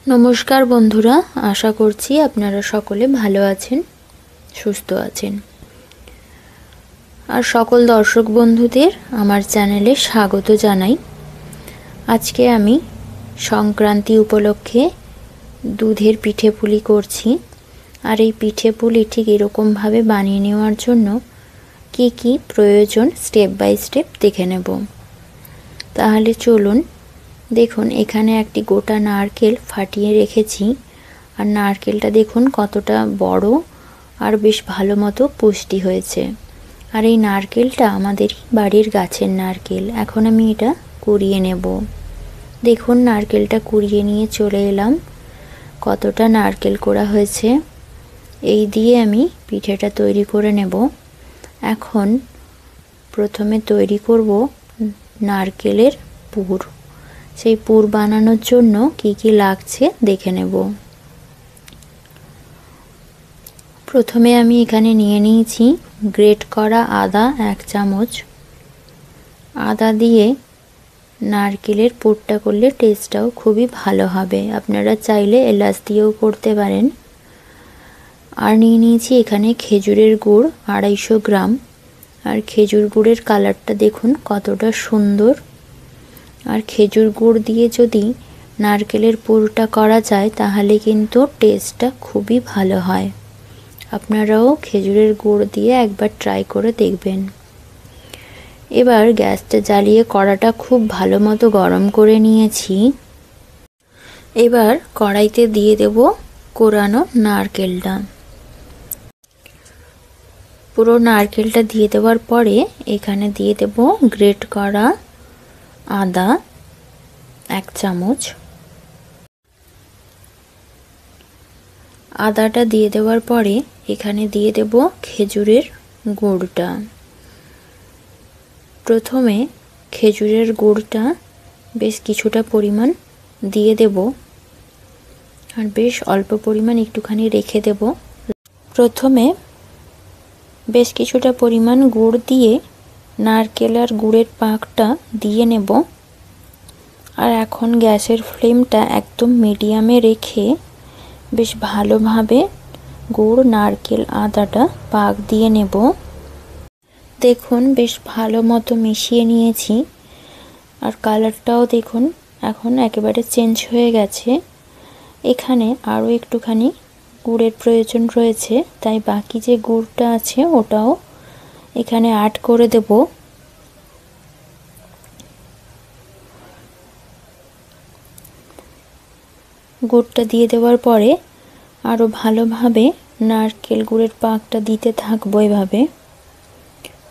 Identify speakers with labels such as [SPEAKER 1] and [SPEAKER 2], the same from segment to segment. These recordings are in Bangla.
[SPEAKER 1] নমস্কার বন্ধুরা, আশা করছি আপনারা সকলে ভালো আছেন, সুস্থ আছেন। আর সকল দর্শক বন্ধুদের আমার চ্যানেলে স্বাগত জানাই। আজকে আমি সংক্রান্তি উপলক্ষে দুধের পিঠে পুলি করছি। আর এই পিঠে পুলি ঠিক এরকমভাবে বানিয়ে নেওয়ার জন্য কি কি প্রয়োজন স্টেপ বাই স্টেপ দেখে নেব। তাহলে চলুন। দেখুন, এখানে একটি গোটা নারকেল ফাটিয়ে রেখেছি। আর নারকেলটা দেখুন কতটা বড় আর বেশ ভালো মতো পুষ্টি হয়েছে। আর এই নারকেলটা আমাদের বাড়ির গাছের নারকেল। এখন আমি এটা কুড়িয়ে নেব। দেখুন, নারকেলটা কুড়িয়ে নিয়ে চলে এলাম। কতটা নারকেল কোড়া হয়েছে। এই দিয়ে আমি পিঠেটা তৈরি করে নেব। এখন প্রথমে তৈরি করব নারকেলের পুর। সেই পুর বানানোর জন্য কি কি লাগছে দেখে নেব। প্রথমে আমি এখানে নিয়ে নিয়েছি গ্রেট করা আদা 1 চামচ। আদা দিয়ে নারকেলের পুরটা করলে টেস্টটাও খুবই ভালো হবে। আপনারা চাইলে এলাচ দিয়েও করতে পারেন। আর নিয়ে নিয়েছি এখানে খেজুরের গুড় 250 গ্রাম। আর খেজুর গুড়ের কালারটা দেখুন কতটা সুন্দর। আর খেজুর গুড় দিয়ে যদি নারকেলের পুরটা করা যায় তাহলে কিন্তু টেস্টটা খুবই ভালো হয়। আপনারাও খেজুরের গুড় দিয়ে একবার ট্রাই করে দেখবেন। এবার গ্যাসটা জ্বালিয়ে কড়াটা খুব ভালো মতো গরম করে নিয়েছি। এবার কড়াইতে দিয়ে দেব কোরানো নারকেলটা। পুরো নারকেলটা দিয়ে দেওয়ার পরে এখানে দিয়ে দেব গ্রেট করা আদা 1 চামচ। আদাটা দিয়ে দেওয়ার পরে এখানে দিয়ে দেব খেজুরের গুড়টা। প্রথমে খেজুরের গুড়টা বেশ কিছুটা পরিমাণ দিয়ে দেব। আর বেশ অল্প পরিমাণ একটুখানি রেখে দেব। প্রথমে বেশ কিছুটা পরিমাণ গুড় দিয়ে নারকেল আর গুড়ের পাকটা দিয়ে নেব। আর এখন গ্যাসের ফ্লেমটা একদম মিডিয়ামে রেখে বেশ ভালোভাবে গুড় নারকেল আদাটা পাক দিয়ে নেব। দেখুন, বেশ ভালো মতো মিশিয়ে নিয়েছি। আর কালারটাও দেখুন এখন একেবারে চেঞ্জ হয়ে গেছে। এখানে আরও একটুখানি গুড়ের প্রয়োজন রয়েছে, তাই বাকি যে গুড়টা আছে ওটাও এখানে অ্যাড করে দেব। গুড়টা দিয়ে দেওয়ার পরে আরও ভালোভাবে নারকেল গুড়ের পাকটা দিতে থাকবো এভাবে,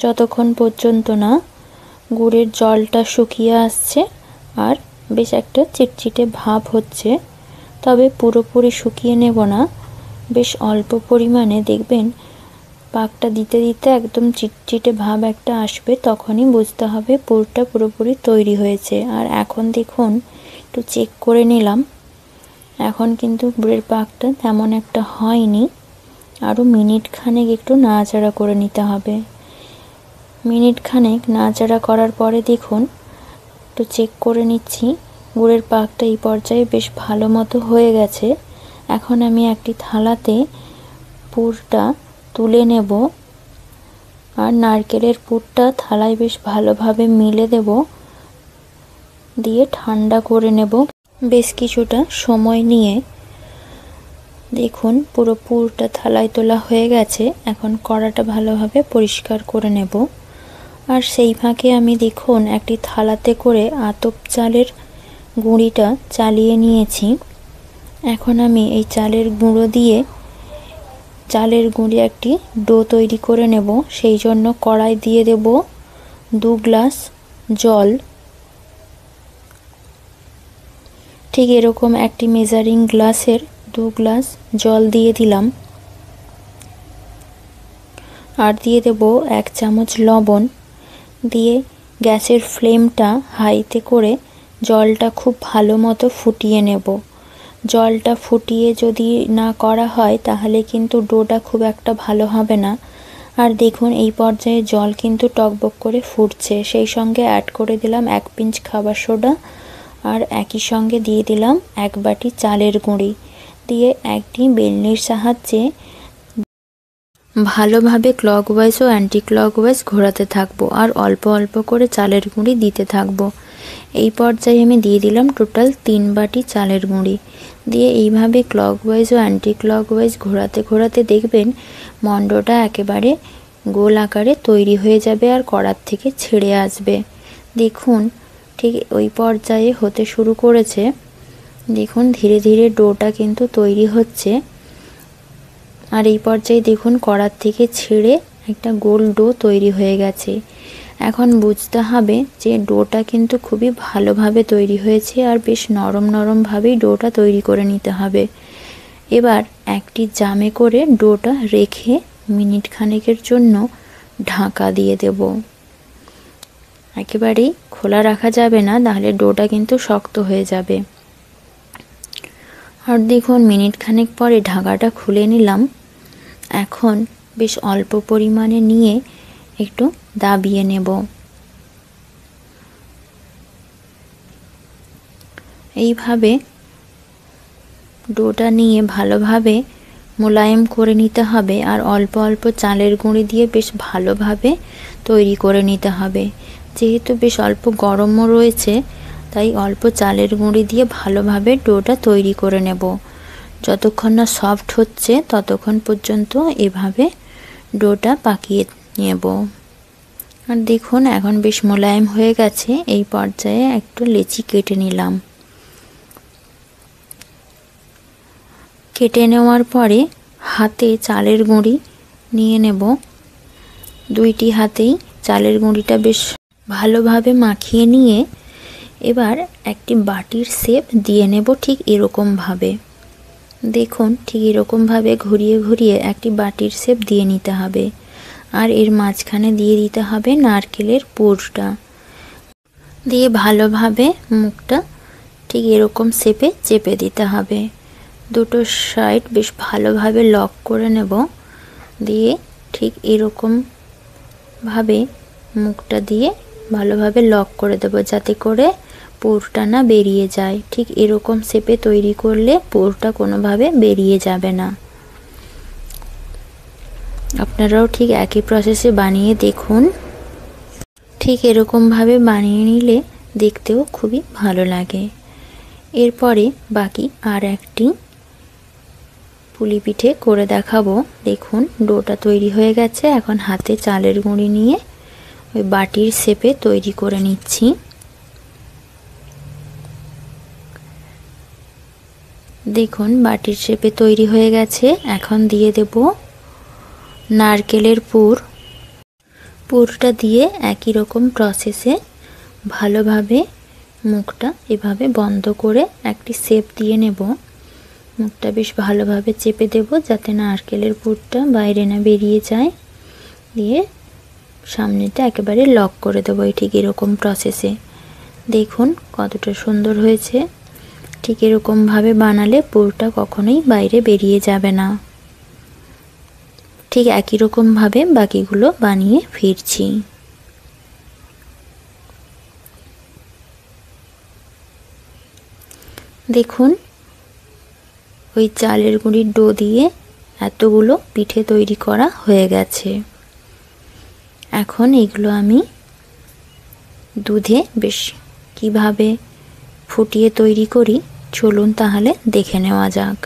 [SPEAKER 1] যতক্ষণ পর্যন্ত না গুড়ের জলটা শুকিয়ে আসছে আর বেশ একটা চিটচিটে ভাব হচ্ছে। তবে পুরোপুরি শুকিয়ে নেব না, বেশ অল্প পরিমাণে দেখবেন পাকটা দিতে দিতে একদম চিটচিটে ভাব একটা আসবে, তখনই বুঝতে হবে পুরটা পুরোপুরি তৈরি হয়েছে। আর এখন দেখুন একটু চেক করে নিলাম, এখন কিন্তু গুড়ের পাকটা তেমন একটা হয়নি। আরও মিনিট খানেক একটু নাড়াচাড়া করে নিতে হবে। মিনিট খানেক নাড়াচাড়া করার পরে দেখুন একটু চেক করে নিচ্ছি, গুড়ের পাকটা এই পর্যায়ে বেশ ভালো মতো হয়ে গেছে। এখন আমি একটি থালাতে পুরটা তুলে নেব। আর নারকেলের পুরটা থালায় বেশ ভালোভাবে মিলে দেব, দিয়ে ঠান্ডা করে নেব বেশ কিছুটা সময় নিয়ে। দেখুন পুরো পুরটা থালায় তোলা হয়ে গেছে। এখন কড়াটা ভালোভাবে পরিষ্কার করে নেব। আর সেই ফাঁকে আমি দেখুন একটি থালাতে করে আতপ চালের গুঁড়িটা চালিয়ে নিয়েছি। এখন আমি এই চালের গুঁড়ো দিয়ে চালের গুঁড়ি একটি ডো তৈরি করে নেব। সেই জন্য কড়াই দিয়ে দেব 2 গ্লাস জল। ঠিক এরকম একটি মেজারিং গ্লাসের 2 গ্লাস জল দিয়ে দিলাম। আর দিয়ে দেব 1 চামচ লবণ। দিয়ে গ্যাসের ফ্লেমটা হাইতে করে জলটা খুব ভালো মতো ফুটিয়ে নেব। জলটা ফুটিয়ে যদি না করা হয় তাহলে কিন্তু ডোটা খুব একটা ভালো হবে না। আর দেখুন এই পর্যায়ে জল কিন্তু টকবক করে ফুটছে। সেই সঙ্গে অ্যাড করে দিলাম 1 পিঞ্চ খাবার সোডা আর একই সঙ্গে দিয়ে দিলাম 1 বাটি চালের গুঁড়ি, দিয়ে একটি বেলনির সাহায্যে ভালোভাবে ক্লকওয়াইজ ও অ্যান্টি ক্লকওয়াইজ ঘোরাতে থাকবো আর অল্প অল্প করে চালের গুঁড়ি দিতে থাকবো। এই পর্যায়ে আমি দিয়ে দিলাম টোটাল 3 বাটি চালের গুঁড়ি, দিয়ে এইভাবে ক্লকওয়াইজ ও অ্যান্টি ক্লকওয়াইজ ঘোরাতে ঘোরাতে দেখবেন মণ্ডটা একেবারে গোল আকারে তৈরি হয়ে যাবে আর কড়ার থেকে ছেড়ে আসবে। দেখুন ঠিক ওই পর্যায়ে হতে শুরু করেছে। দেখুন ধীরে ধীরে ডোটা কিন্তু তৈরি হচ্ছে আর এই পর্যায়ে দেখুন কড়ার থেকে ছেড়ে একটা গোল ডো তৈরি হয়ে গেছে। এখন বুঝতে হবে যে ডোটা কিন্তু খুবই ভালোভাবে তৈরি হয়েছে আর বেশ নরম নরম ভাবেই ডোটা তৈরি করে নিতে হবে। এবার একটি জামে করে ডোটা রেখে মিনিট খানেকের জন্য ঢাকা দিয়ে দেব। একেবারেই খোলা রাখা যাবে না, তাহলে ডোটা কিন্তু শক্ত হয়ে যাবে। আর দেখুন মিনিট খানেক পরে ঢাকাটা খুলে নিলাম। এখন বেশ অল্প পরিমাণে নিয়ে একটু দাবিয়ে নেব। এইভাবে ডোটা নিয়ে ভালোভাবে মোলায়েম করে নিতে হবে আর অল্প অল্প চালের গুঁড়ি দিয়ে বেশ ভালোভাবে তৈরি করে নিতে হবে। যেহেতু বেশ অল্প গরমও রয়েছে, তাই অল্প চালের গুঁড়ি দিয়ে ভালোভাবে ডোটা তৈরি করে নেব। যতক্ষণ না সফট হচ্ছে ততক্ষণ পর্যন্ত এভাবে ডোটা পাকিয়ে নেব। আর দেখুন এখন বেশ মোলায়েম হয়ে গেছে। এই পর্যায়ে একটু লেচি কেটে নিলাম। কেটে নেওয়ার পরে হাতে চালের গুঁড়ি নিয়ে নেব। দুইটি হাতেই চালের গুঁড়িটা বেশ ভালোভাবে মাখিয়ে নিয়ে এবার একটি বাটির শেপ দিয়ে নেব ঠিক এরকম ভাবে। দেখুন ঠিক এরকম ভাবে ঘুরিয়ে ঘুরিয়ে একটি বাটির শেপ দিয়ে নিতে হবে আর এর মাঝখানে দিয়ে দিতে হবে নারকেলের পুরটা, দিয়ে ভালোভাবে মুখটা ঠিক এরকম শেপে চেপে দিতে হবে। দুটো সাইড বেশ ভালোভাবে লক করে নেব, দিয়ে ঠিক এরকম ভাবে মুখটা দিয়ে ভালোভাবে লক করে দেব যাতে করে পুরটা না বেরিয়ে যায়। ঠিক এরকম শেপে তৈরি করলে পুরটা কোনোভাবে বেরিয়ে যাবে না। আপনারাও ঠিক একই প্রসেসে বানিয়ে দেখুন। ঠিক এরকম ভাবে বানিয়ে নিলে দেখতেও খুবই ভালো লাগে। এরপরে বাকি আর একটি পুলি পিঠে করে দেখাবো। দেখুন ডোটা তৈরি হয়ে গেছে। এখন হাতে চালের গুঁড়ি নিয়ে ওই বাটির শেপে তৈরি করে নিচ্ছি। দেখুন বাটির শেপে তৈরি হয়ে গেছে। এখন দিয়ে দেব নারকেলের পুরটা দিয়ে একই রকম প্রসেসে ভালোভাবে মুখটা এভাবে বন্ধ করে একটি শেপ দিয়ে নেব। মুখটা বেশ ভালোভাবে চেপে দেব যাতে নারকেলের পুরটা বাইরে না বেরিয়ে যায়, দিয়ে সামনেটা একেবারে লক করে দেবো ঠিক এরকম প্রসেসে। দেখুন কতটা সুন্দর হয়েছে। ঠিক এরকমভাবে বানালে পুরটা কখনোই বাইরে বেরিয়ে যাবে না। ঠিক একই রকমভাবে বাকিগুলো বানিয়ে ফিরছি। দেখুন ওই চালের গুঁড়ির ডো দিয়ে এতগুলো পিঠে তৈরি করা হয়ে গেছে। এখন এগুলো আমি দুধে বেশ কিভাবে ফুটিয়ে তৈরি করি চলুন তাহলে দেখে নেওয়া যাক।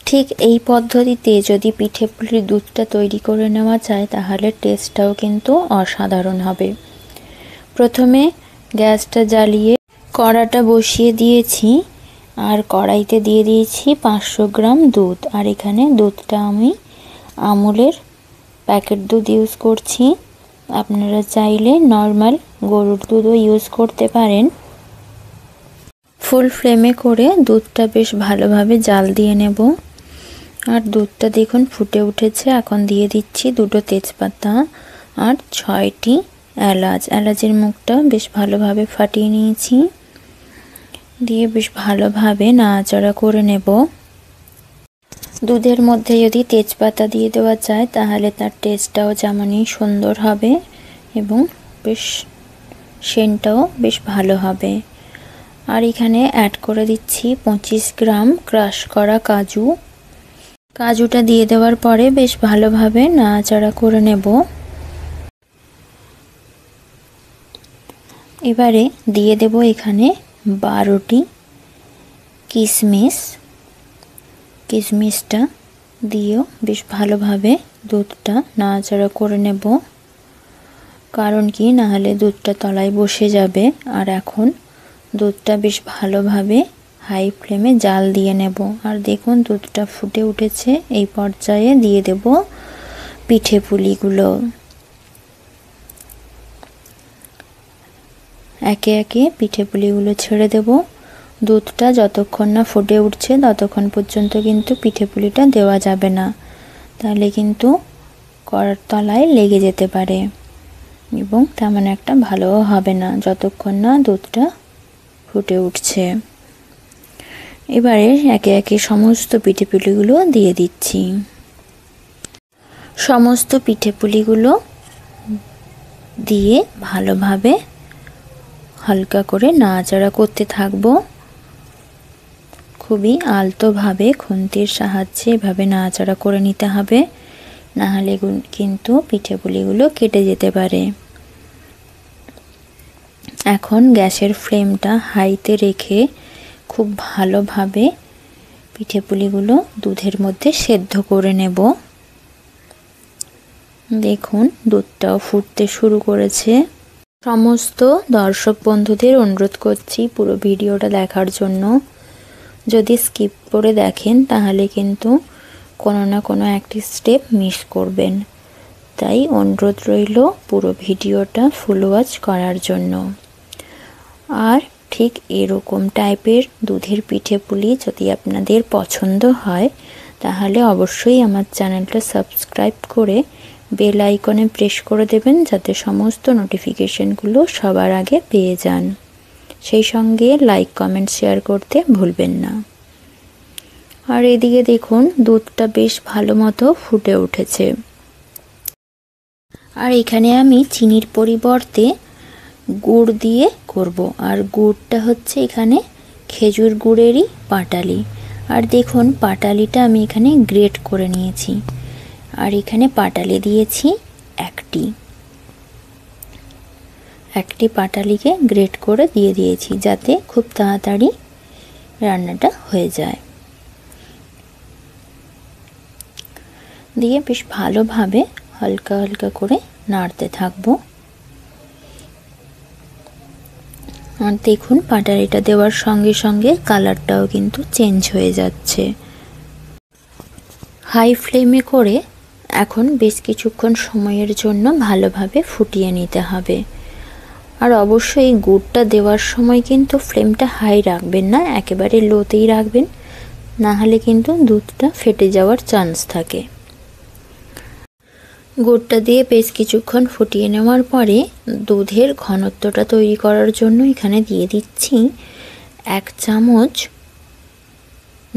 [SPEAKER 1] ঠিক এই পদ্ধতিতে যদি পিঠে পুলির দুধটা তৈরি করে নেওয়া যায় তাহলে টেস্টটাও কিন্তু অসাধারণ হবে। প্রথমে গ্যাসটা জ্বালিয়ে কড়াটা বসিয়ে দিয়েছি আর কড়াইতে দিয়ে দিয়েছি 500 গ্রাম দুধ। আর এখানে দুধটা আমি আমুলের প্যাকেট দুধ ইউজ করছি। আপনারা চাইলে নর্মাল গরুর দুধও ইউজ করতে পারেন। ফুল ফ্লেমে করে দুধটা বেশ ভালোভাবে জাল দিয়ে নেব। আর দুধটা দেখুন ফুটে উঠেছে। এখন দিয়ে দিচ্ছি 2টো তেজপাতা আর 6টি এলাচ। এলাচের মুখটা বেশ ভালোভাবে ফাটিয়ে নিয়েছি, দিয়ে বেশ ভালোভাবে নাড়াচাড়া করে নেব। দুধের মধ্যে যদি তেজপাতা দিয়ে দেওয়া যায় তাহলে তার টেস্টটাও যেমনই সুন্দর হবে এবং বেশ সেন্টটাও বেশ ভালো হবে। আর এখানে অ্যাড করে দিচ্ছি 25 গ্রাম ক্রাশ করা কাজু। কাজুটা দিয়ে দেওয়ার পরে বেশ ভালোভাবে নাড়াচাড়া করে নেব। এবারে দিয়ে দেব এখানে 12টি কিশমিশ। কিশমিশটা দিয়েও বেশ ভালোভাবে দুধটা নাড়াচাড়া করে নেব, কারণ কি না হলে দুধটা তলায় বসে যাবে। আর এখন দুধটা বেশ ভালোভাবে হাই ফ্লেমে জাল দিয়ে নেব। আর দেখুন দুধটা ফুটে উঠেছে। এই পর্যায়ে দিয়ে দেব পিঠে পুলিগুলো। একে একে পিঠে পুলিগুলো ছেড়ে দেব। দুধটা যতক্ষণ না ফুটে উঠছে ততক্ষণ পর্যন্ত কিন্তু পিঠে পুলিটা দেওয়া যাবে না, তাহলে কিন্তু কড়ার তলায় লেগে যেতে পারে এবং তেমন একটা ভালোও হবে না যতক্ষণ না দুধটা ফুটে উঠছে। এবারে একে একে সমস্ত পিঠে পুলিগুলো দিয়ে দিচ্ছি। সমস্ত পিঠে পুলিগুলো দিয়ে ভালোভাবে হালকা করে নাড়াচাড়া করতে থাকবো। খুবই আলতোভাবে খুন্তির সাহায্যে এভাবে নাড়াচাড়া করে নিতে হবে, না হলে কিন্তু পিঠে পুলিগুলো কেটে যেতে পারে। এখন গ্যাসের ফ্লেমটা হাইতে রেখে খুব ভালোভাবে পিঠে পুলিগুলো দুধের মধ্যে সেদ্ধ করে নেব। দেখুন দুধটাও ফুটতে শুরু করেছে। সমস্ত দর্শক বন্ধুদের অনুরোধ করছি পুরো ভিডিওটা দেখার জন্য। যদি স্কিপ করে দেখেন তাহলে কিন্তু কোনো না কোনো একটি স্টেপ মিস করবেন, তাই অনুরোধ রইল পুরো ভিডিওটা ফুল ওয়াচ করার জন্য। আর ঠিক এরকম টাইপের দুধের পিঠে পুলি যদি আপনাদের পছন্দ হয় তাহলে অবশ্যই আমার চ্যানেলটা সাবস্ক্রাইব করে বেল আইকনে প্রেস করে দেবেন, যাতে সমস্ত নোটিফিকেশনগুলো সবার আগে পেয়ে যান। সেই সঙ্গে লাইক কমেন্ট শেয়ার করতে ভুলবেন না। আর এদিকে দেখুন দুধটা বেশ ভালো মতো ফুটে উঠেছে। আর এখানে আমি চিনির পরিবর্তে গুড় দিয়ে করব। আর গুড়টা হচ্ছে এখানে খেজুর গুড়েরই পাটালি। আর দেখুন পাটালিটা আমি এখানে গ্রেট করে নিয়েছি। আর এখানে পাটালি দিয়েছি একটি পাটালিকে গ্রেট করে দিয়ে দিয়েছি, যাতে খুব তাড়াতাড়ি রান্নাটা হয়ে যায়। দিয়ে বেশ ভালোভাবে হালকা হালকা করে নাড়তে থাকবো। আর দেখুন পাটালিটা দেওয়ার সঙ্গে সঙ্গে কালারটাও কিন্তু চেঞ্জ হয়ে যাচ্ছে। হাই ফ্লেমে করে এখন বেশ কিছুক্ষণ সময়ের জন্য ভালোভাবে ফুটিয়ে নিতে হবে। আর অবশ্যই গুড়টা দেওয়ার সময় কিন্তু ফ্লেমটা হাই রাখবেন না, একেবারে লোতেই রাখবেন, না হলে কিন্তু দুধটা ফেটে যাওয়ার চান্স থাকে। গুড়টা দিয়ে বেশ কিছুক্ষণ ফুটিয়ে নেওয়ার পরে দুধের ঘনত্বটা তৈরি করার জন্য এখানে দিয়ে দিচ্ছি 1 চামচ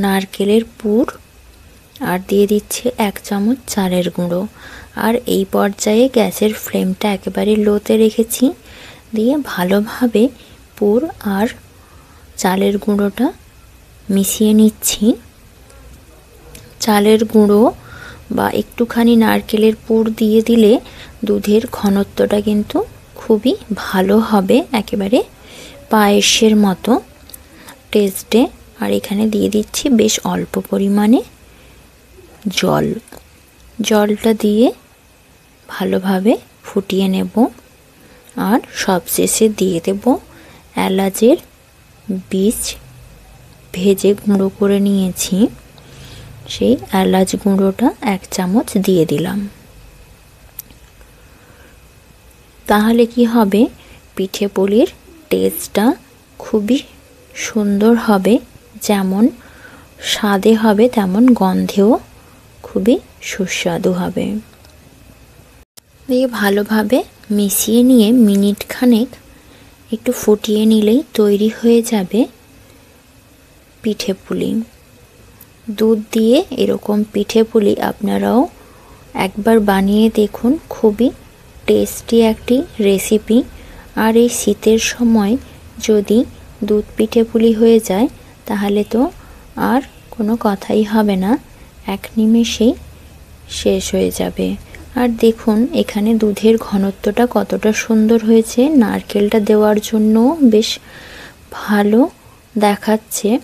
[SPEAKER 1] নারকেলের পুর, আর দিয়ে দিচ্ছি 1 চামচ চালের গুঁড়ো। আর এই পর্যায়ে গ্যাসের ফ্লেমটা একেবারে লোতে রেখেছি। দিয়ে ভালোভাবে পুর আর চালের গুঁড়োটা মিশিয়ে নিচ্ছি। চালের গুঁড়ো বা একটুখানি নারকেলের পুর দিয়ে দিলে দুধের ঘনত্বটা কিন্তু খুবই ভালো হবে, একেবারে পায়েসের মতো টেস্টে। আর এখানে দিয়ে দিচ্ছি বেশ অল্প পরিমাণে জলটা দিয়ে ভালোভাবে ফুটিয়ে নেব। আর সবশেষে দিয়ে দেব এলাচের বীজ, ভেজে গুঁড়ো করে নিয়েছি, সেই এলাচ গুঁড়োটা 1 চামচ দিয়ে দিলাম। তাহলে কি হবে, পিঠে পুলির টেস্টটা খুবই সুন্দর হবে, যেমন স্বাদে হবে তেমন গন্ধেও খুবই সুস্বাদু হবে। দিয়ে ভালোভাবে মিশিয়ে নিয়ে মিনিট খানেক একটু ফুটিয়ে নিলেই তৈরি হয়ে যাবে পিঠে পুলি। দুধ দিয়ে এরকম পিঠে পুলি আপনারাও একবার বানিয়ে দেখুন, খুবই টেস্টি একটি রেসিপি। আর এই শীতের সময় যদি দুধ পিঠে পুলি হয়ে যায় তাহলে তো আর কোনো কথাই হবে না, এক নিমেষেই শেষ হয়ে যাবে। আর দেখুন এখানে দুধের ঘনত্বটা কতটা সুন্দর হয়েছে, নারকেলটা দেওয়ার জন্য বেশ ভালো দেখাচ্ছে।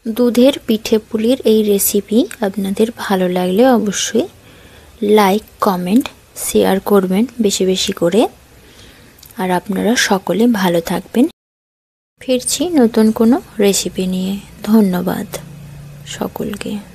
[SPEAKER 1] দুধের পিঠে পুলির এই রেসিপি আপনাদের ভালো লাগলে অবশ্যই লাইক, কমেন্ট, শেয়ার করবেন বেশি বেশি করে। আর আপনারা সকলে ভালো থাকবেন। ফিরছি নতুন কোনো রেসিপি নিয়ে। ধন্যবাদ সকলকে।